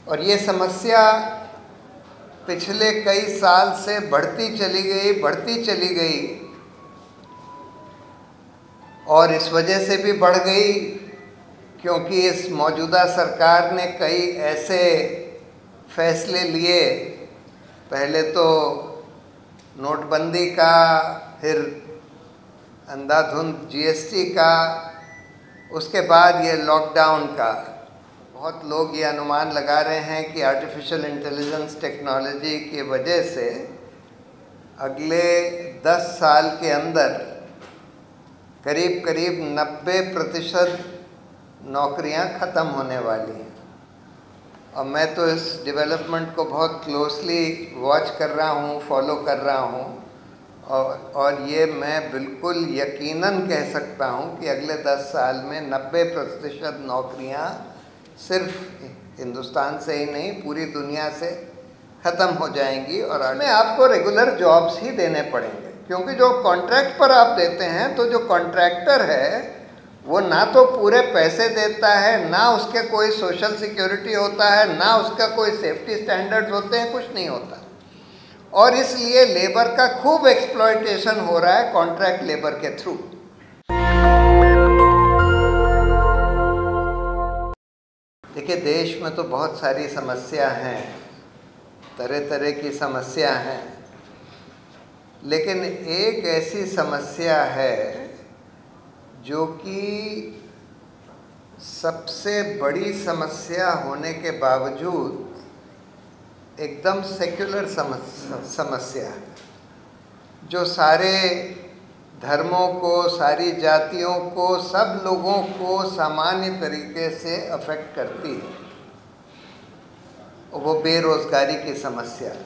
और ये समस्या पिछले कई साल से बढ़ती चली गई और इस वजह से भी बढ़ गई क्योंकि इस मौजूदा सरकार ने कई ऐसे फैसले लिए। पहले तो नोटबंदी का, फिर अंधाधुंध जीएसटी का, उसके बाद ये लॉकडाउन का। बहुत लोग ये अनुमान लगा रहे हैं कि आर्टिफिशियल इंटेलिजेंस टेक्नोलॉजी की वजह से अगले 10 साल के अंदर करीब 90% नौकरियां ख़त्म होने वाली हैं। और मैं तो इस डेवलपमेंट को बहुत क्लोजली वॉच कर रहा हूँ, फॉलो कर रहा हूँ और ये मैं बिल्कुल यकीनन कह सकता हूँ कि अगले 10 साल में 90% नौकरियाँ सिर्फ हिंदुस्तान से ही नहीं, पूरी दुनिया से ख़त्म हो जाएंगी। और इसमें आपको रेगुलर जॉब्स ही देने पड़ेंगे, क्योंकि जो कॉन्ट्रैक्ट पर आप देते हैं तो जो कॉन्ट्रैक्टर है वो ना तो पूरे पैसे देता है, ना उसके कोई सोशल सिक्योरिटी होता है, ना उसका कोई सेफ्टी स्टैंडर्ड्स होते हैं, कुछ नहीं होता। और इसलिए लेबर का खूब एक्सप्लॉयटेशन हो रहा है कॉन्ट्रैक्ट लेबर के थ्रू। देखिए, देश में तो बहुत सारी समस्या हैं, तरह तरह की समस्या हैं, लेकिन एक ऐसी समस्या है जो कि सबसे बड़ी समस्या होने के बावजूद एकदम सेक्युलर समस्या है, जो सारे धर्मों को, सारी जातियों को, सब लोगों को सामान्य तरीके से अफेक्ट करती है। वो बेरोजगारी की समस्या है।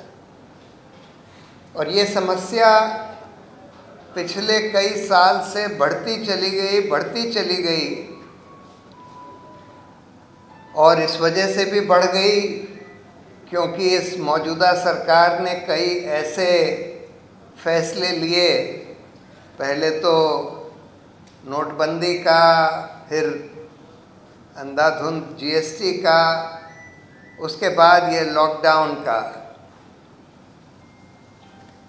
और ये समस्या पिछले कई साल से बढ़ती चली गई और इस वजह से भी बढ़ गई क्योंकि इस मौजूदा सरकार ने कई ऐसे फैसले लिए। पहले तो नोटबंदी का, फिर अंधाधुंध जीएसटी का, उसके बाद ये लॉकडाउन का।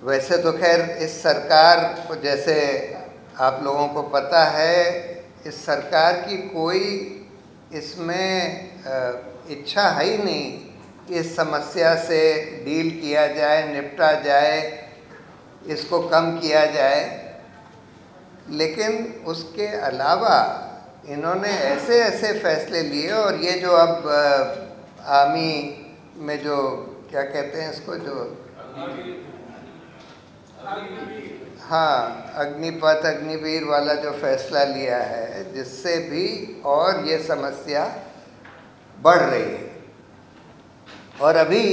वैसे तो खैर इस सरकार को, जैसे आप लोगों को पता है, इस सरकार की कोई इसमें इच्छा है ही नहीं कि इस समस्या से डील किया जाए, निपटा जाए, इसको कम किया जाए। लेकिन उसके अलावा इन्होंने ऐसे फैसले लिए। और ये जो अब आर्मी में जो क्या कहते हैं इसको, जो हाँ, अग्निपथ, अग्निवीर वाला जो फैसला लिया है, जिससे भी और ये समस्या बढ़ रही है। और अभी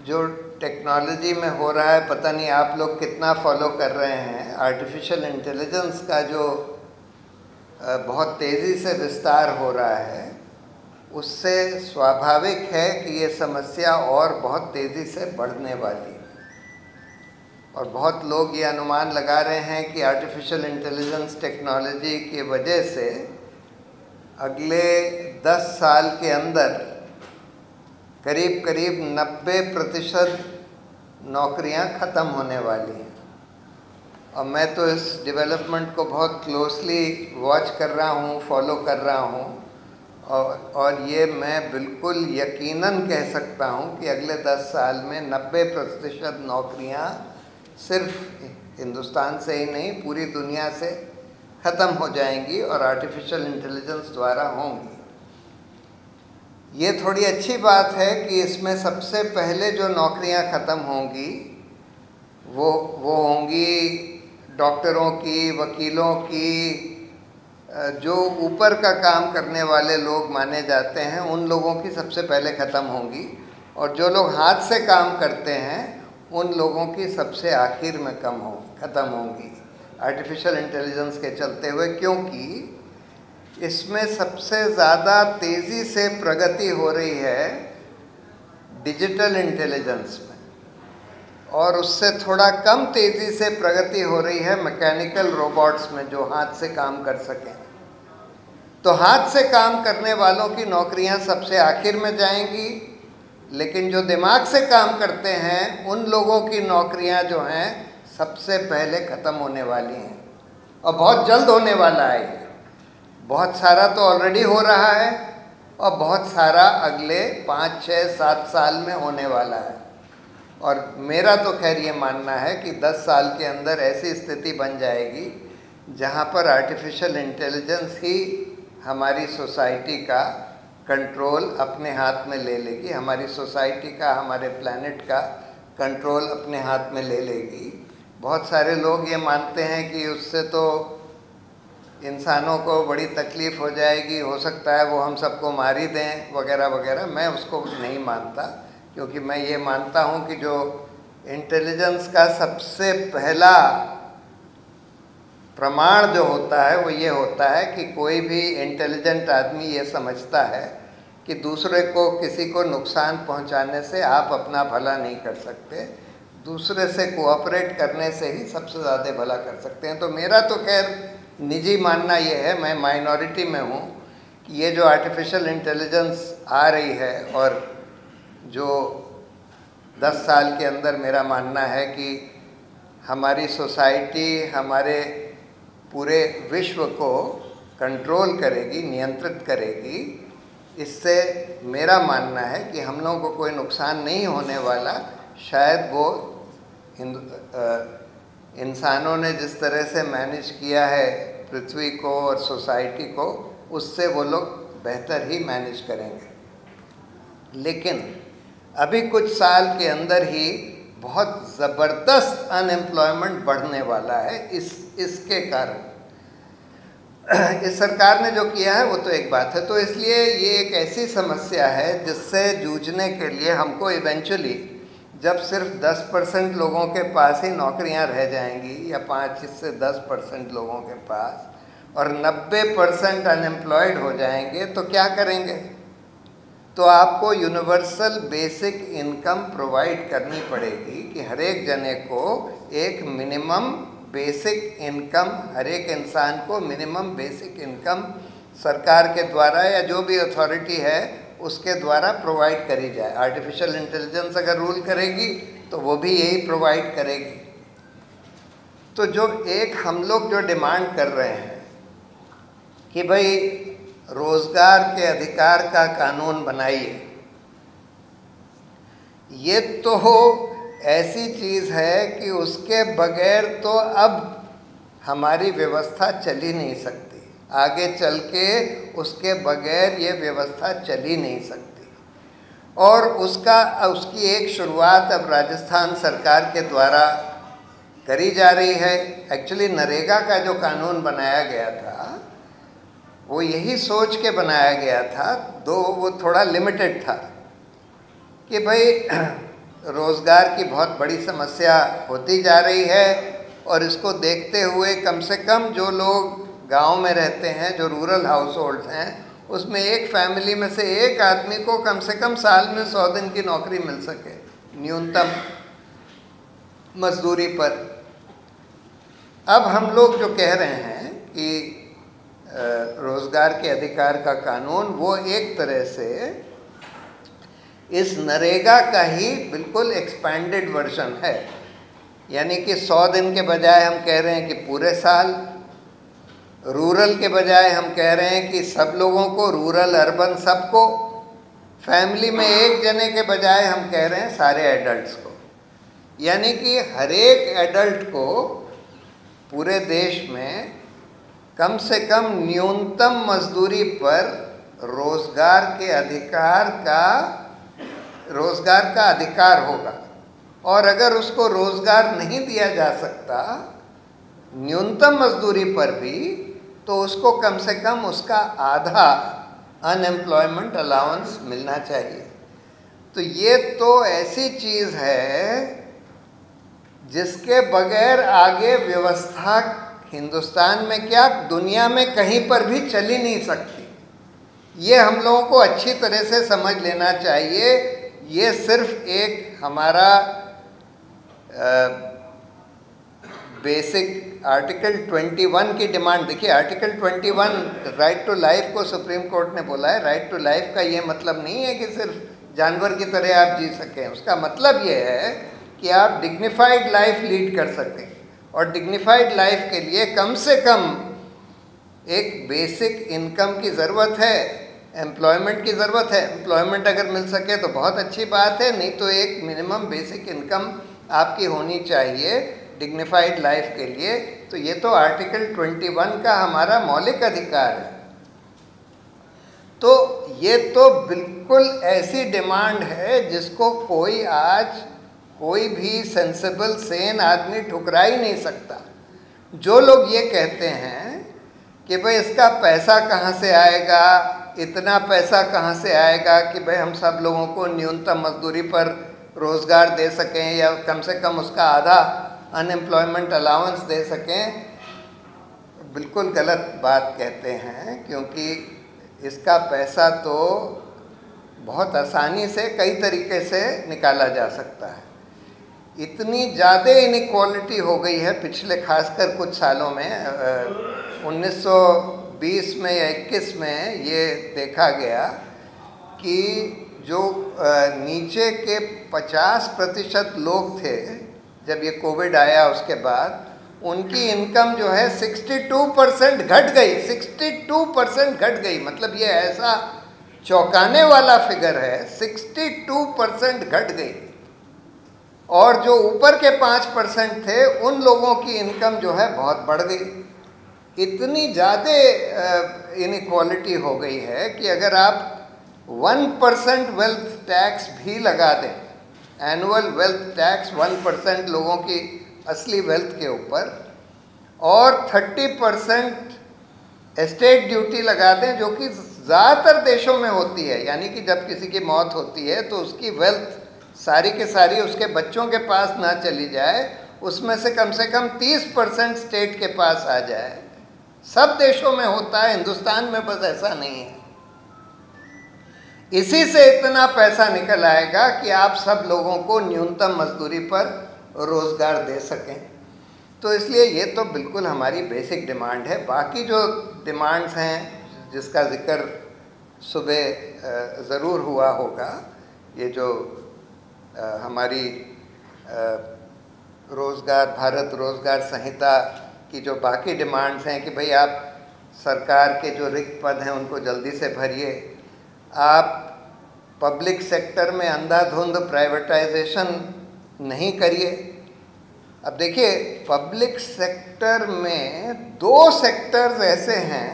जो टेक्नोलॉजी में हो रहा है, पता नहीं आप लोग कितना फॉलो कर रहे हैं, आर्टिफिशियल इंटेलिजेंस का जो बहुत तेज़ी से विस्तार हो रहा है, उससे स्वाभाविक है कि ये समस्या और बहुत तेज़ी से बढ़ने वाली है। और बहुत लोग ये अनुमान लगा रहे हैं कि आर्टिफिशियल इंटेलिजेंस टेक्नोलॉजी की वजह से अगले 10 साल के अंदर करीब 90% नौकरियां ख़त्म होने वाली हैं। और मैं तो इस डेवलपमेंट को बहुत क्लोजली वॉच कर रहा हूँ, फॉलो कर रहा हूँ और ये मैं बिल्कुल यकीनन कह सकता हूँ कि अगले 10 साल में 90% नौकरियाँ सिर्फ हिंदुस्तान से ही नहीं, पूरी दुनिया से ख़त्म हो जाएंगी और आर्टिफिशियल इंटेलिजेंस द्वारा होंगी। ये थोड़ी अच्छी बात है कि इसमें सबसे पहले जो नौकरियां ख़त्म होंगी वो होंगी डॉक्टरों की, वकीलों की, जो ऊपर का काम करने वाले लोग माने जाते हैं, उन लोगों की सबसे पहले ख़त्म होंगी। और जो लोग हाथ से काम करते हैं उन लोगों की सबसे आखिर में ख़त्म होंगी आर्टिफिशियल इंटेलिजेंस के चलते हुए, क्योंकि इसमें सबसे ज़्यादा तेज़ी से प्रगति हो रही है डिजिटल इंटेलिजेंस में, और उससे थोड़ा कम तेज़ी से प्रगति हो रही है मैकेनिकल रोबोट्स में, जो हाथ से काम कर सकें। तो हाथ से काम करने वालों की नौकरियां सबसे आखिर में जाएंगी, लेकिन जो दिमाग से काम करते हैं उन लोगों की नौकरियां जो हैं सबसे पहले ख़त्म होने वाली हैं, और बहुत जल्द होने वाला है ये। बहुत सारा तो ऑलरेडी हो रहा है और बहुत सारा अगले 5, 6, 7 साल में होने वाला है। और मेरा तो खैर ये मानना है कि 10 साल के अंदर ऐसी स्थिति बन जाएगी जहाँ पर आर्टिफिशियल इंटेलिजेंस ही हमारी सोसाइटी का कंट्रोल अपने हाथ में ले लेगी, हमारी सोसाइटी का, हमारे प्लैनेट का कंट्रोल अपने हाथ में ले लेगी। बहुत सारे लोग ये मानते हैं कि उससे तो इंसानों को बड़ी तकलीफ़ हो जाएगी, हो सकता है वो हम सबको मार ही दें वगैरह वगैरह। मैं उसको नहीं मानता, क्योंकि मैं ये मानता हूँ कि जो इंटेलिजेंस का सबसे पहला प्रमाण जो होता है वो ये होता है कि कोई भी इंटेलिजेंट आदमी ये समझता है कि दूसरे को, किसी को नुकसान पहुंचाने से आप अपना भला नहीं कर सकते, दूसरे से कोऑपरेट करने से ही सबसे ज़्यादा भला कर सकते हैं। तो मेरा तो खैर निजी मानना ये है, मैं माइनॉरिटी में हूँ, कि ये जो आर्टिफिशियल इंटेलिजेंस आ रही है और जो 10 साल के अंदर मेरा मानना है कि हमारी सोसाइटी, हमारे पूरे विश्व को कंट्रोल करेगी, नियंत्रित करेगी, इससे मेरा मानना है कि हम लोगों को कोई नुकसान नहीं होने वाला। शायद वो इंसानों ने जिस तरह से मैनेज किया है पृथ्वी को और सोसाइटी को, उससे वो लोग बेहतर ही मैनेज करेंगे। लेकिन अभी कुछ साल के अंदर ही बहुत ज़बरदस्त अनएम्प्लॉयमेंट बढ़ने वाला है इसके कारण। इस सरकार ने जो किया है वो तो एक बात है, तो इसलिए ये एक ऐसी समस्या है जिससे जूझने के लिए हमको इवेंचुअली, जब सिर्फ 10% लोगों के पास ही नौकरियां रह जाएंगी, या 5 से 10% लोगों के पास, और 90% अनएम्प्लॉयड हो जाएंगे, तो क्या करेंगे? तो आपको यूनिवर्सल बेसिक इनकम प्रोवाइड करनी पड़ेगी कि हर एक जने को एक मिनिमम बेसिक इनकम, हर एक इंसान को मिनिमम बेसिक इनकम सरकार के द्वारा या जो भी अथॉरिटी है उसके द्वारा प्रोवाइड करी जाए। आर्टिफिशियल इंटेलिजेंस अगर रूल करेगी तो वो भी यही प्रोवाइड करेगी। तो जो एक हम लोग जो डिमांड कर रहे हैं कि भाई रोज़गार के अधिकार का कानून बनाइए, ये तो ऐसी चीज़ है कि उसके बगैर तो अब हमारी व्यवस्था चल ही नहीं सकती, आगे चल के उसके बगैर ये व्यवस्था चल ही नहीं सकती। और उसकी एक शुरुआत अब राजस्थान सरकार के द्वारा करी जा रही है। एक्चुअली नरेगा का जो कानून बनाया गया था वो यही सोच के बनाया गया था, दो वो थोड़ा लिमिटेड था कि भाई रोज़गार की बहुत बड़ी समस्या होती जा रही है, और इसको देखते हुए कम से कम जो लोग गांव में रहते हैं, जो रूरल हाउस होल्ड्स हैं, उसमें एक फैमिली में से एक आदमी को कम से कम साल में 100 दिन की नौकरी मिल सके न्यूनतम मजदूरी पर। अब हम लोग जो कह रहे हैं कि रोज़गार के अधिकार का कानून, वो एक तरह से इस नरेगा का ही बिल्कुल एक्सपैंडेड वर्जन है। यानी कि 100 दिन के बजाय हम कह रहे हैं कि पूरे साल, रूरल के बजाय हम कह रहे हैं कि सब लोगों को, रूरल अर्बन सबको, फैमिली में एक जने के बजाय हम कह रहे हैं सारे एडल्ट्स को। यानी कि हर एक एडल्ट को पूरे देश में कम से कम न्यूनतम मजदूरी पर रोज़गार का अधिकार होगा। और अगर उसको रोज़गार नहीं दिया जा सकता न्यूनतम मजदूरी पर भी, तो उसको कम से कम उसका आधा अनएम्प्लॉयमेंट अलाउंस मिलना चाहिए। तो ये तो ऐसी चीज़ है जिसके बगैर आगे व्यवस्था हिंदुस्तान में क्या, दुनिया में कहीं पर भी चल ही नहीं सकती। ये हम लोगों को अच्छी तरह से समझ लेना चाहिए। ये सिर्फ एक हमारा बेसिक आर्टिकल 21 की डिमांड देखिए। आर्टिकल 21 राइट टू लाइफ को सुप्रीम कोर्ट ने बोला है। राइट टू लाइफ का ये मतलब नहीं है कि सिर्फ जानवर की तरह आप जी सकें। उसका मतलब ये है कि आप डिग्निफाइड लाइफ लीड कर सकें, और डिग्निफाइड लाइफ के लिए कम से कम एक बेसिक इनकम की ज़रूरत है, एम्प्लॉयमेंट की ज़रूरत है। एम्प्लॉयमेंट अगर मिल सके तो बहुत अच्छी बात है, नहीं तो एक मिनिमम बेसिक इनकम आपकी होनी चाहिए डिग्निफाइड लाइफ के लिए। तो ये तो आर्टिकल 21 का हमारा मौलिक अधिकार है। तो ये तो बिल्कुल ऐसी डिमांड है जिसको कोई भी सेंसिबल सेन आदमी ठुकरा ही नहीं सकता। जो लोग ये कहते हैं कि भाई इसका पैसा कहाँ से आएगा, इतना पैसा कहाँ से आएगा कि भाई हम सब लोगों को न्यूनतम मजदूरी पर रोज़गार दे सकें या कम से कम उसका आधा अनएम्प्लॉयमेंट अलाउंस दे सकें, बिल्कुल गलत बात कहते हैं। क्योंकि इसका पैसा तो बहुत आसानी से कई तरीके से निकाला जा सकता है। इतनी ज़्यादा इनइक्वालिटी हो गई है पिछले खासकर कुछ सालों में। 1920 में या 21 में ये देखा गया कि जो नीचे के 50% लोग थे, जब ये कोविड आया उसके बाद, उनकी इनकम जो है 62% घट गई। 62% घट गई, मतलब ये ऐसा चौंकाने वाला फिगर है। 62% घट गई। और जो ऊपर के 5% थे उन लोगों की इनकम जो है बहुत बढ़ गई। इतनी ज़्यादा इनइक्वालिटी हो गई है कि अगर आप 1% वेल्थ टैक्स भी लगा दें, एनुअल वेल्थ टैक्स 1% लोगों की असली वेल्थ के ऊपर, और 30% एस्टेट ड्यूटी लगा दें, जो कि ज़्यादातर देशों में होती है। यानी कि जब किसी की मौत होती है तो उसकी वेल्थ सारी के सारी उसके बच्चों के पास ना चली जाए, उसमें से कम 30% स्टेट के पास आ जाए। सब देशों में होता है, हिंदुस्तान में बस ऐसा नहीं है। इसी से इतना पैसा निकल आएगा कि आप सब लोगों को न्यूनतम मजदूरी पर रोज़गार दे सकें। तो इसलिए ये तो बिल्कुल हमारी बेसिक डिमांड है। बाकी जो डिमांड्स हैं जिसका ज़िक्र सुबह ज़रूर हुआ होगा, ये जो हमारी भारत रोज़गार संहिता की जो बाकी डिमांड्स हैं कि भाई आप सरकार के जो रिक्त पद हैं उनको जल्दी से भरिए, आप पब्लिक सेक्टर में अंधाधुंध प्राइवेटाइजेशन नहीं करिए। अब देखिए, पब्लिक सेक्टर में 2 सेक्टर्स ऐसे हैं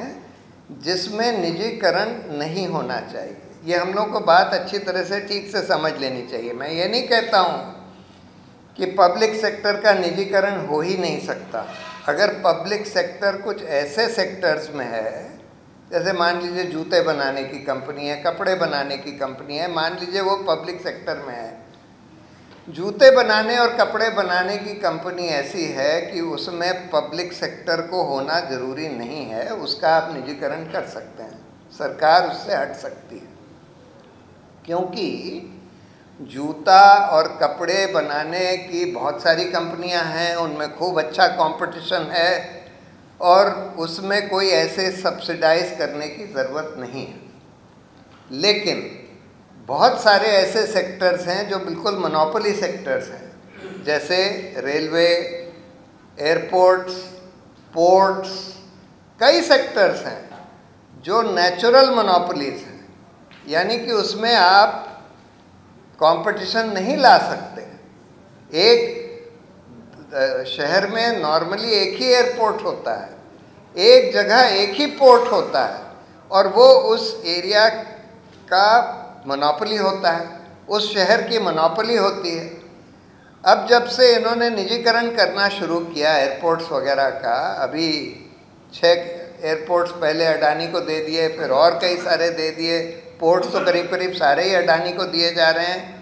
जिसमें निजीकरण नहीं होना चाहिए। ये हम लोग को बात अच्छी तरह से ठीक से समझ लेनी चाहिए। मैं ये नहीं कहता हूँ कि पब्लिक सेक्टर का निजीकरण हो ही नहीं सकता। अगर पब्लिक सेक्टर कुछ ऐसे सेक्टर्स में है, जैसे मान लीजिए जूते बनाने की कंपनी है, कपड़े बनाने की कंपनी है, मान लीजिए वो पब्लिक सेक्टर में है। जूते बनाने और कपड़े बनाने की कंपनी ऐसी है कि उसमें पब्लिक सेक्टर को होना ज़रूरी नहीं है, उसका आप निजीकरण कर सकते हैं, सरकार उससे हट सकती है। क्योंकि जूता और कपड़े बनाने की बहुत सारी कंपनियां हैं, उनमें खूब अच्छा कंपटीशन है, और उसमें कोई ऐसे सब्सिडाइज करने की ज़रूरत नहीं है। लेकिन बहुत सारे ऐसे सेक्टर्स हैं जो बिल्कुल मोनोपोली सेक्टर्स हैं, जैसे रेलवे, एयरपोर्ट्स, पोर्ट्स, कई सेक्टर्स हैं जो नेचुरल मोनोपोलीज हैं। यानी कि उसमें आप कंपटीशन नहीं ला सकते। एक शहर में नॉर्मली एक ही एयरपोर्ट होता है, एक जगह एक ही पोर्ट होता है, और वो उस एरिया का मोनोपोली होता है, उस शहर की मोनोपोली होती है। अब जब से इन्होंने निजीकरण करना शुरू किया एयरपोर्ट्स वगैरह का, अभी 6 एयरपोर्ट्स पहले अडानी को दे दिए, फिर और कई सारे दे दिए, पोर्ट्स तो करीब करीब सारे ही अडानी को दिए जा रहे हैं।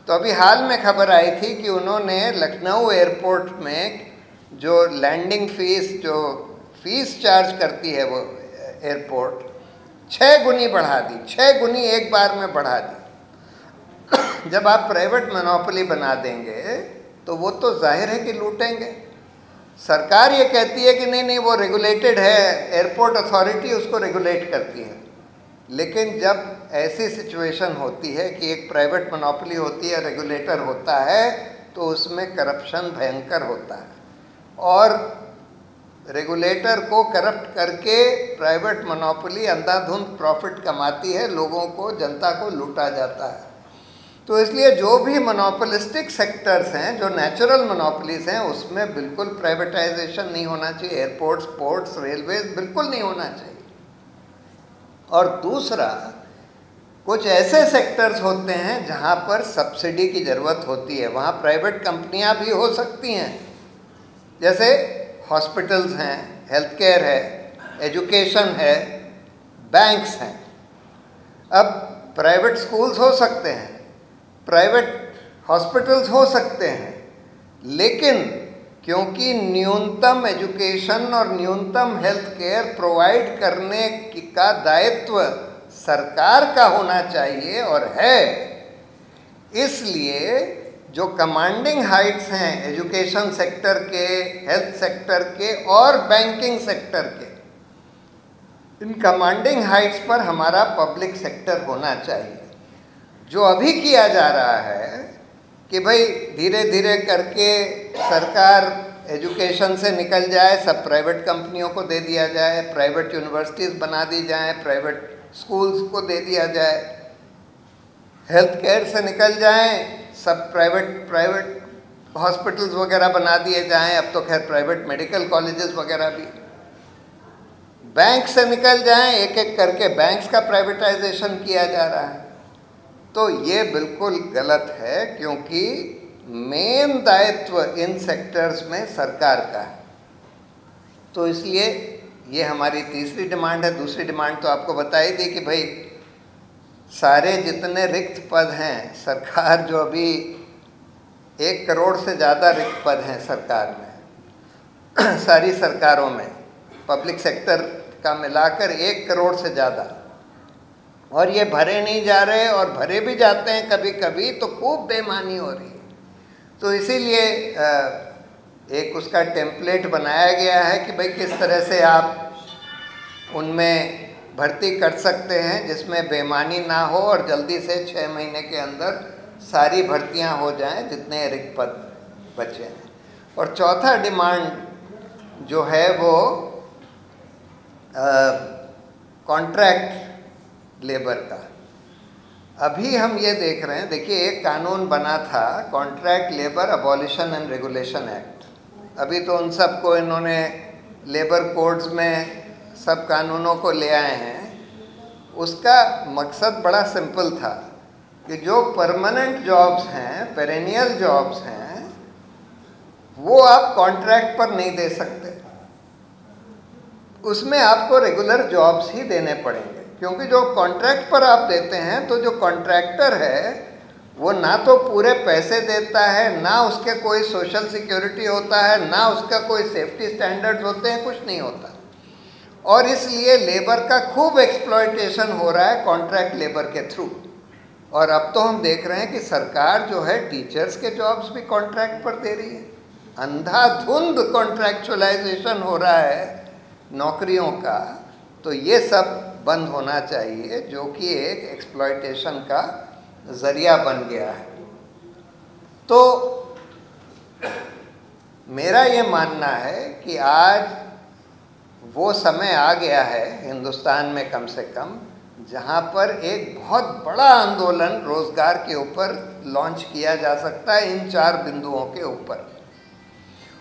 तो अभी हाल में खबर आई थी कि उन्होंने लखनऊ एयरपोर्ट में जो लैंडिंग फीस, जो फीस चार्ज करती है वो एयरपोर्ट, 6 गुनी बढ़ा दी। 6 गुनी एक बार में बढ़ा दी। जब आप प्राइवेट मोनोपोली बना देंगे तो वो तो जाहिर है कि लूटेंगे। सरकार ये कहती है कि नहीं नहीं वो रेगुलेटेड है, एयरपोर्ट अथॉरिटी उसको रेगुलेट करती है। लेकिन जब ऐसी सिचुएशन होती है कि एक प्राइवेट मोनोपोली होती है, रेगुलेटर होता है, तो उसमें करप्शन भयंकर होता है और रेगुलेटर को करप्ट करके प्राइवेट मोनोपोली अंधाधुंध प्रॉफिट कमाती है, लोगों को, जनता को लूटा जाता है। तो इसलिए जो भी मोनोपोलिस्टिक सेक्टर्स हैं, जो नेचुरल मोनोपोलीज हैं, उसमें बिल्कुल प्राइवेटाइजेशन नहीं होना चाहिए। एयरपोर्ट्स, पोर्ट्स, रेलवेज बिल्कुल नहीं होना चाहिए। और दूसरा, कुछ ऐसे सेक्टर्स होते हैं जहाँ पर सब्सिडी की ज़रूरत होती है, वहाँ प्राइवेट कंपनियाँ भी हो सकती हैं। जैसे हॉस्पिटल्स हैं, हेल्थ केयर है, एजुकेशन है, बैंक्स हैं। अब प्राइवेट स्कूल्स हो सकते हैं, प्राइवेट हॉस्पिटल्स हो सकते हैं, लेकिन क्योंकि न्यूनतम एजुकेशन और न्यूनतम हेल्थ केयर प्रोवाइड करने का दायित्व सरकार का होना चाहिए और है, इसलिए जो कमांडिंग हाइट्स हैं एजुकेशन सेक्टर के, हेल्थ सेक्टर के और बैंकिंग सेक्टर के, इन कमांडिंग हाइट्स पर हमारा पब्लिक सेक्टर होना चाहिए। जो अभी किया जा रहा है कि भाई धीरे धीरे करके सरकार एजुकेशन से निकल जाए, सब प्राइवेट कंपनियों को दे दिया जाए, प्राइवेट यूनिवर्सिटीज़ बना दी जाए, प्राइवेट स्कूल्स को दे दिया जाए, हेल्थ केयर से निकल जाएं, सब प्राइवेट हॉस्पिटल्स वगैरह बना दिए जाएं, अब तो खैर प्राइवेट मेडिकल कॉलेजेस वगैरह भी, बैंक से निकल जाएं, एक एक करके बैंक्स का प्राइवेटाइजेशन किया जा रहा है। तो ये बिल्कुल गलत है, क्योंकि मेन दायित्व इन सेक्टर्स में सरकार का है। तो इसलिए ये हमारी तीसरी डिमांड है। दूसरी डिमांड तो आपको बता ही दी कि भाई सारे जितने रिक्त पद हैं, सरकार जो अभी 1 करोड़ से ज़्यादा रिक्त पद हैं सरकार में सारी सरकारों में, पब्लिक सेक्टर का मिलाकर 1 करोड़ से ज़्यादा, और ये भरे नहीं जा रहे, और भरे भी जाते हैं कभी कभी तो खूब बेईमानी हो रही है। तो इसीलिए एक उसका टेम्पलेट बनाया गया है कि भाई किस तरह से आप उनमें भर्ती कर सकते हैं जिसमें बेईमानी ना हो और जल्दी से 6 महीने के अंदर सारी भर्तियां हो जाएं जितने रिक्त पद बचे हैं। और चौथा डिमांड जो है वो कॉन्ट्रैक्ट लेबर का। अभी हम ये देख रहे हैं, देखिए एक कानून बना था, contract labour abolition and regulation act. अभी तो उन सबको इन्होंने लेबर कोड्स में सब कानूनों को ले आए हैं। उसका मकसद बड़ा सिंपल था कि जो परमानेंट जॉब्स हैं, पेरेनियल जॉब्स हैं, वो आप कॉन्ट्रैक्ट पर नहीं दे सकते, उसमें आपको रेगुलर जॉब्स ही देने पड़ेंगे। क्योंकि जो कॉन्ट्रैक्ट पर आप देते हैं तो जो कॉन्ट्रैक्टर है वो ना तो पूरे पैसे देता है, ना उसके कोई सोशल सिक्योरिटी होता है, ना उसका कोई सेफ्टी स्टैंडर्ड्स होते हैं, कुछ नहीं होता। और इसलिए लेबर का खूब एक्सप्लॉयटेशन हो रहा है कॉन्ट्रैक्ट लेबर के थ्रू। और अब तो हम देख रहे हैं कि सरकार जो है टीचर्स के जॉब्स भी कॉन्ट्रैक्ट पर दे रही है। अंधाधुंध कॉन्ट्रैक्चुअलाइजेशन हो रहा है नौकरियों का। तो ये सब बंद होना चाहिए, जो कि एक एक्सप्लॉयटेशन का ज़रिया बन गया है। तो मेरा ये मानना है कि आज वो समय आ गया है हिंदुस्तान में कम से कम, जहाँ पर एक बहुत बड़ा आंदोलन रोज़गार के ऊपर लॉन्च किया जा सकता है, इन 4 बिंदुओं के ऊपर।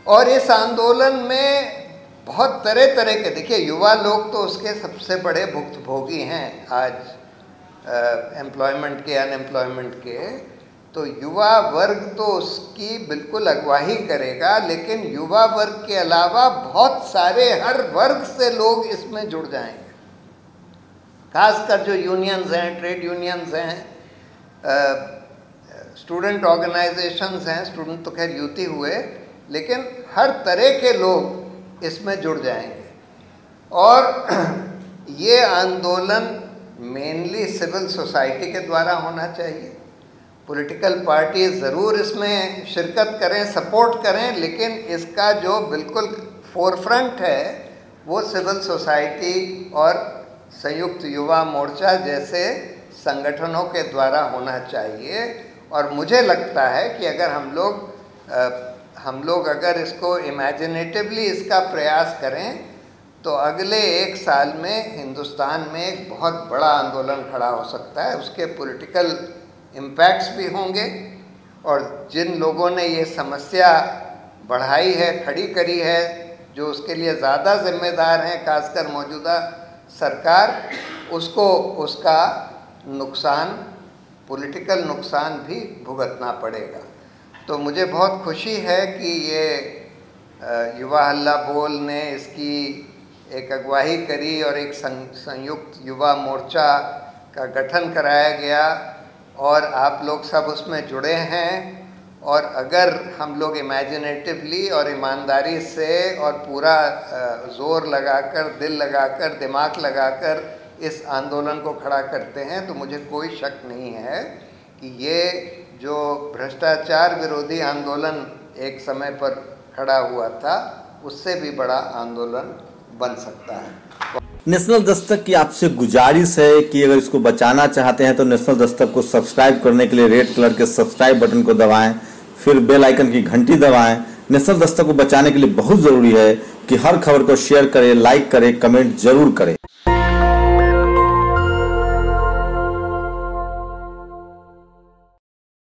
और इस आंदोलन में बहुत तरह तरह के, देखिए युवा लोग तो उसके सबसे बड़े भुक्तभोगी हैं आज एम्प्लॉयमेंट के, अनएम्प्लॉयमेंट के। तो युवा वर्ग तो उसकी बिल्कुल अगुवाई करेगा, लेकिन युवा वर्ग के अलावा बहुत सारे हर वर्ग से लोग इसमें जुड़ जाएंगे। खासकर जो यूनियंस हैं, ट्रेड यूनियंस हैं, स्टूडेंट ऑर्गेनाइजेशंस हैं, स्टूडेंट तो खैर यूथ ही हुए, लेकिन हर तरह के लोग इसमें जुड़ जाएंगे। और ये आंदोलन मेनली सिविल सोसाइटी के द्वारा होना चाहिए। पॉलिटिकल पार्टी ज़रूर इसमें शिरकत करें, सपोर्ट करें, लेकिन इसका जो बिल्कुल फोरफ्रंट है वो सिविल सोसाइटी और संयुक्त युवा मोर्चा जैसे संगठनों के द्वारा होना चाहिए। और मुझे लगता है कि अगर हम लोग अगर इसको इमेजिनेटिवली इसका प्रयास करें तो अगले 1 साल में हिंदुस्तान में एक बहुत बड़ा आंदोलन खड़ा हो सकता है। उसके पॉलिटिकल इम्पैक्ट्स भी होंगे और जिन लोगों ने ये समस्या बढ़ाई है, खड़ी करी है, जो उसके लिए ज़्यादा जिम्मेदार हैं, खासकर मौजूदा सरकार, उसको उसका नुकसान, पॉलिटिकल नुकसान भी भुगतना पड़ेगा। तो मुझे बहुत खुशी है कि ये युवा हल्ला बोल ने इसकी एक अगुवाई करी और एक संयुक्त युवा मोर्चा का गठन कराया गया और आप लोग सब उसमें जुड़े हैं। और अगर हम लोग इमेजिनेटिवली और ईमानदारी से और पूरा ज़ोर लगाकर, दिल लगाकर, दिमाग लगाकर इस आंदोलन को खड़ा करते हैं तो मुझे कोई शक नहीं है कि ये जो भ्रष्टाचार विरोधी आंदोलन एक समय पर खड़ा हुआ था उससे भी बड़ा आंदोलन बन सकता है। नेशनल दस्तक की आपसे गुजारिश है कि अगर इसको बचाना चाहते हैं तो नेशनल दस्तक को सब्सक्राइब करने के लिए रेड कलर के सब्सक्राइब बटन को दबाएं, फिर बेल आइकन की घंटी दबाएं। नेशनल दस्तक को बचाने के लिए बहुत जरूरी है कि हर खबर को शेयर करें, लाइक करें, कमेंट जरूर करें।